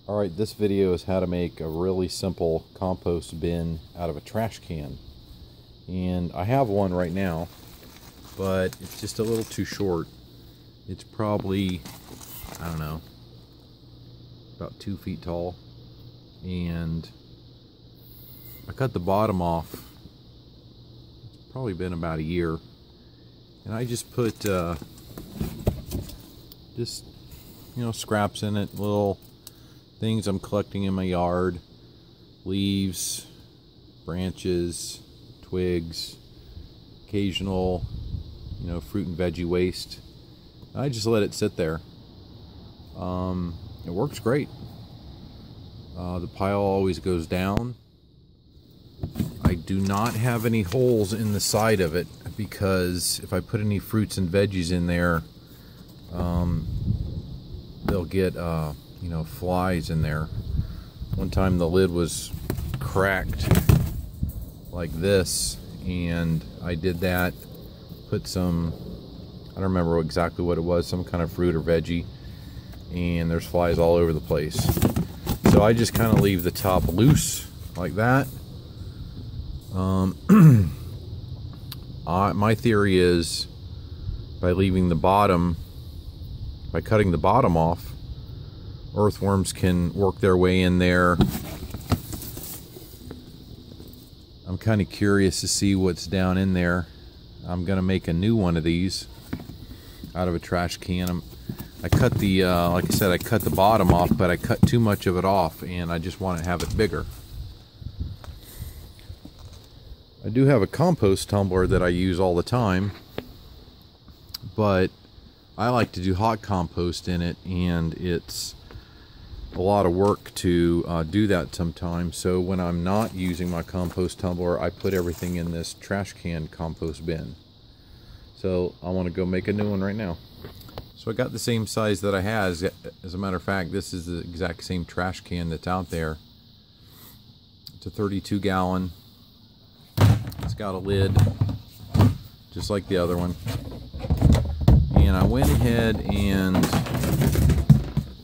Alright, this video is how to make a really simple compost bin out of a trash can. And I have one right now, but it's just a little too short. It's probably, I don't know, about 2 feet tall. And I cut the bottom off. It's probably been about a year. And I just put scraps in it, little things I'm collecting in my yard, leaves, branches, twigs, occasional, fruit and veggie waste. I just let it sit there. It works great. The pile always goes down. I do not have any holes in the side of it because if I put any fruits and veggies in there, they'll get flies in there. One time the lid was cracked like this, and I did that, put some, I don't remember exactly what it was, some kind of fruit or veggie, and there's flies all over the place. So I just kind of leave the top loose like that. My theory is by leaving the bottom, by cutting the bottom off, earthworms can work their way in there. I'm kind of curious to see what's down in there. I'm gonna make a new one of these out of a trash can. I cut the like I said, I cut the bottom off, but I cut too much of it off, and I just want to have it bigger. I do have a compost tumbler that I use all the time, but I like to do hot compost in it, and it's a lot of work to do that sometimes. So when I'm not using my compost tumbler, I put everything in this trash can compost bin. So I want to go make a new one right now. So I got the same size that I had. As a matter of fact, this is the exact same trash can that's out there. It's a 32 gallon. It's got a lid just like the other one. And I went ahead and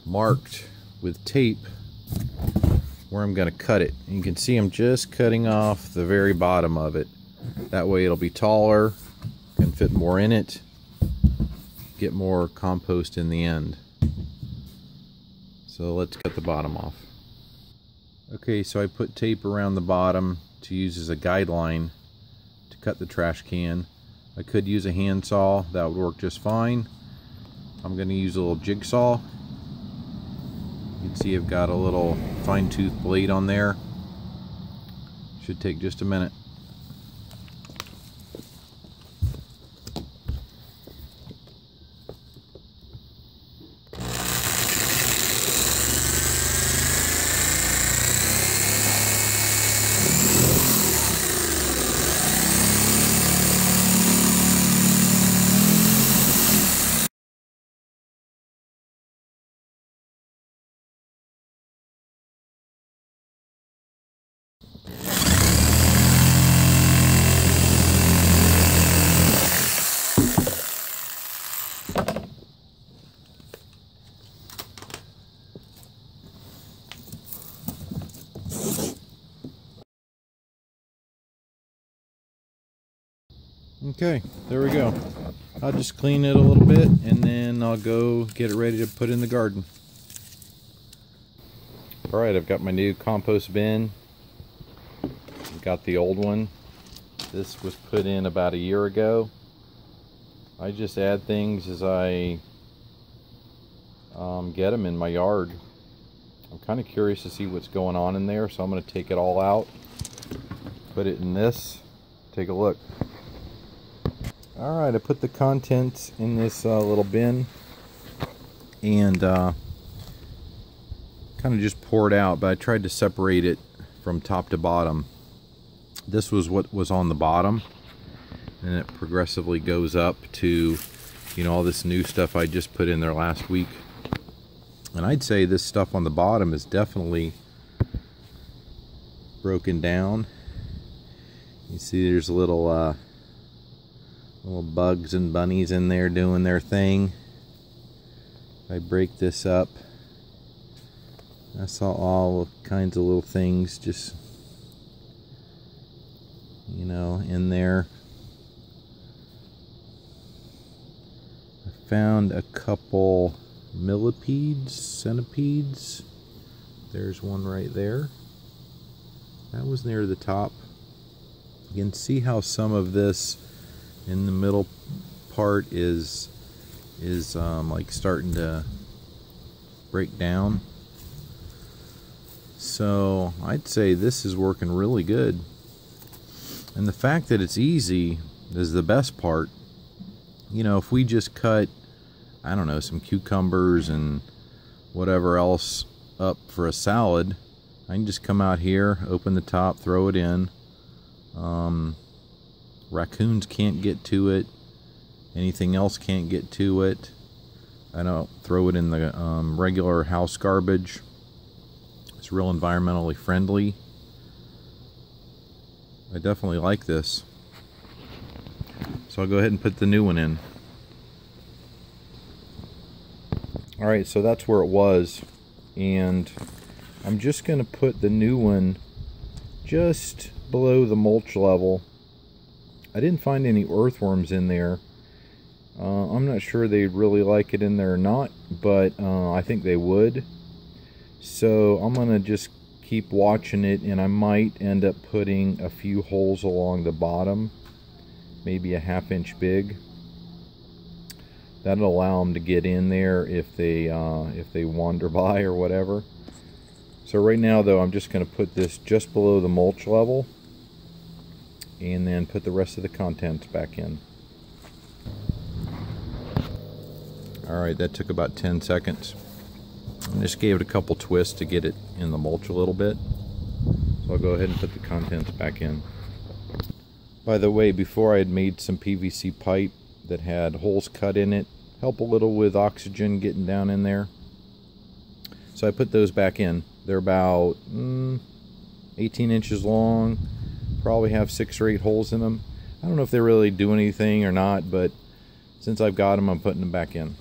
marked with tape where I'm going to cut it. And you can see I'm just cutting off the very bottom of it. That way it'll be taller, can fit more in it, get more compost in the end. So let's cut the bottom off. Okay, so I put tape around the bottom to use as a guideline to cut the trash can. I could use a handsaw, that would work just fine. I'm going to use a little jigsaw. You can see I've got a little fine-tooth blade on there. Should take just a minute. Okay, there we go. I'll just clean it a little bit and then I'll go get it ready to put in the garden. Alright, I've got my new compost bin. I've got the old one. This was put in about a year ago. I just add things as I get them in my yard. I'm kind of curious to see what's going on in there, so I'm going to take it all out, put it in this, take a look. Alright, I put the contents in this little bin and kind of just poured out, but I tried to separate it from top to bottom. This was what was on the bottom, and it progressively goes up to, all this new stuff I just put in there last week. And I'd say this stuff on the bottom is definitely broken down. You see there's little bugs and bunnies in there doing their thing. If I break this up, I saw all kinds of little things just, you know, in there. I found a couple millipedes, centipedes. There's one right there. That was near the top. You can see how some of this in the middle part is like starting to break down. So I'd say this is working really good. And the fact that it's easy is the best part. You know, if we just cut, I don't know, some cucumbers and whatever else up for a salad, I can just come out here, open the top, throw it in. Raccoons can't get to it. Anything else can't get to it. I don't throw it in the regular house garbage. It's real environmentally friendly. I definitely like this. So I'll go ahead and put the new one in. Alright, so that's where it was. And I'm just going to put the new one just below the mulch level. I didn't find any earthworms in there. I'm not sure they'd really like it in there or not, but I think they would. So I'm going to just keep watching it, and I might end up putting a few holes along the bottom, maybe a ½ inch big. That'll allow them to get in there if they wander by or whatever. So right now though, I'm just going to put this just below the mulch level and then put the rest of the contents back in. Alright, that took about 10 seconds. I just gave it a couple twists to get it in the mulch a little bit. So I'll go ahead and put the contents back in. By the way, before I had made some PVC pipe that had holes cut in it, help a little with oxygen getting down in there. So I put those back in. They're about 18 inches long, probably have 6 or 8 holes in them. I don't know if they really do anything or not, but since I've got them, I'm putting them back in.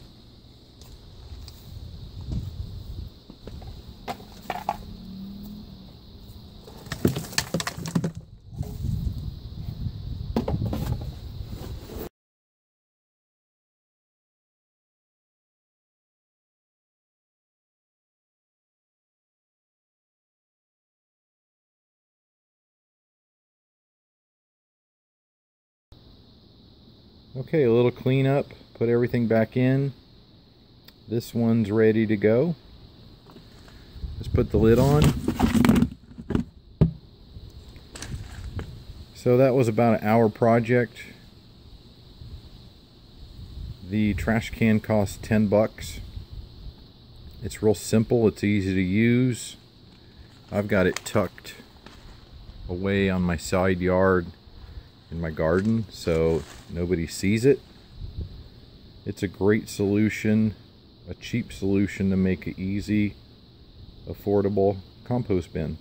Okay, a little cleanup, put everything back in. This one's ready to go. Just put the lid on. So that was about an hour project. The trash can cost 10 bucks. It's real simple, it's easy to use. I've got it tucked away on my side yard in my garden so nobody sees it. It's a great solution, a cheap solution to make an easy, affordable compost bin.